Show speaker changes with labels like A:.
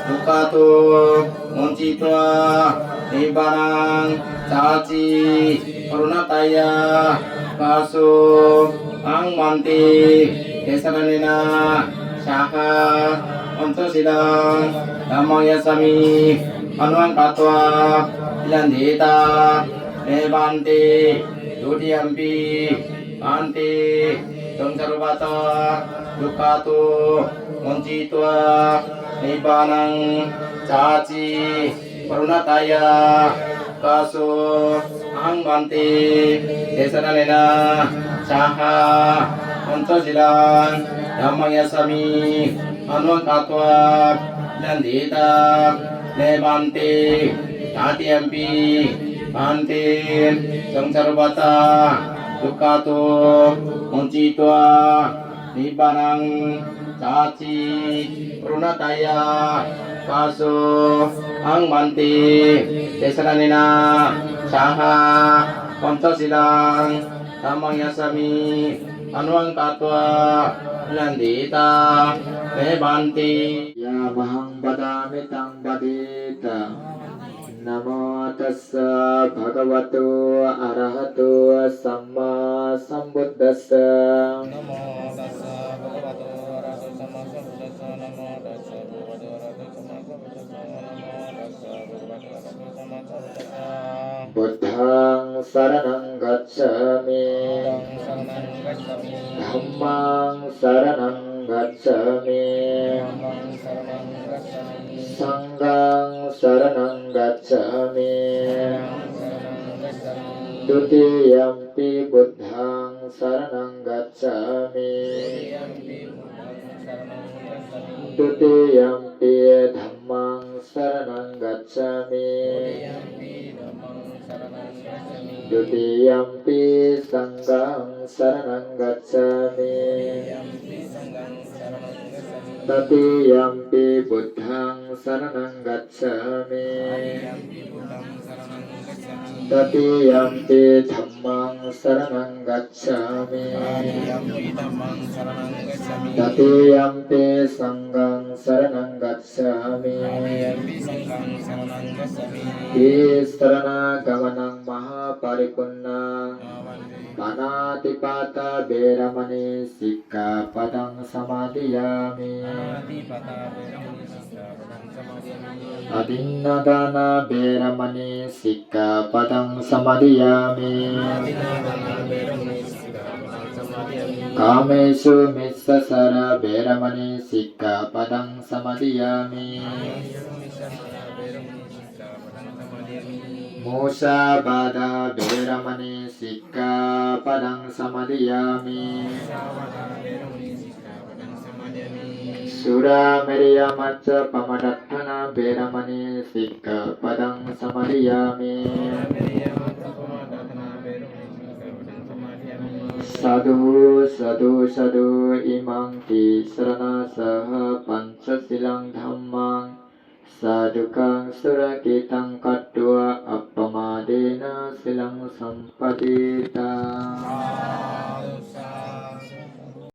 A: ทุกขโทมุนจิตวานิบานังจาจิปรุณตายากาสุอังมันติเทสรเนนะชาคาอันตุสิลังธัมมังยัสสมิอนุอังกัตวายันติตาเนบันติดุติยัมปิอันติจงสรุปตาทุกขโตมุนจิตวานิบานังจาจิปรุณตายากาสุอังมันติเทสรเนนะชาคาอันตุสิลังธัมมังยัสสมิอนุอังกัตวายันติตาเนบันติตาติยัมปิอันติจงสรุปตาทุกขโตมุนจิตวานิบานังจาจิปรุณตายากาสุอังมันติเทสรเนนะชาคาอันตุสิลังธัมมังยัสสมิอนุอังกัตวายันติตาเนบันติยามังบดามิตังบดิตานะโมตัสสะภะคะวะโตอะระหะโตสัมมาสัมพุทธัสสะนะโมตัสสะภะคะวะโตอะระหะโตสัมมาสัมพุทธัสสะนะโมตัสสะภะคะวะโตอะระหะโตสัมมาสัมพุทธัสสะนะโมตัสสะภะคะวะโตอะระหะโตสัมมาสัมพุทธัสสะพุทธังสรณังกัจฉามิธัมมังสรณังกัจฉามิสังฆังสรณังกัจฉามิทุติยัมปิพุทธังสรณังกัจฉามิทุติยัมปิธัมมังสรณังกัจฉามิทุติยัมปิสังฆังสรณังกัจฉามิตติยัมปิพุทธังสรณังกัจฉามิตติยัมปิธัมมังสรณังกัจฉามิตติยัมปิสังฆังสรณังกัจฉามิติสรณกัมมังมหาปริปุณณังปานาติปาตาเวรมณีสิกขาปดังสมาธิยามิอดินนาดานาเวรมณีสิกขาปดังสมาธิยามิกาเมสุมิสสสารเวรมณีสิกขาปดังสมาธิยามิมุสาบาดาเวรมณีสิกขาปดังสมาธิยามิสุราเมริยมัจจปมาดัฏฐานาเวรมณีสิกขาปดังสมาธิยามิสาธุสาธุสาธุอิมังติสรณะสหปัญจสิลังธัมมังสาธุกังสุรกิตังกัตถวะอัปปมาเดนะสิลังสัมปติตัง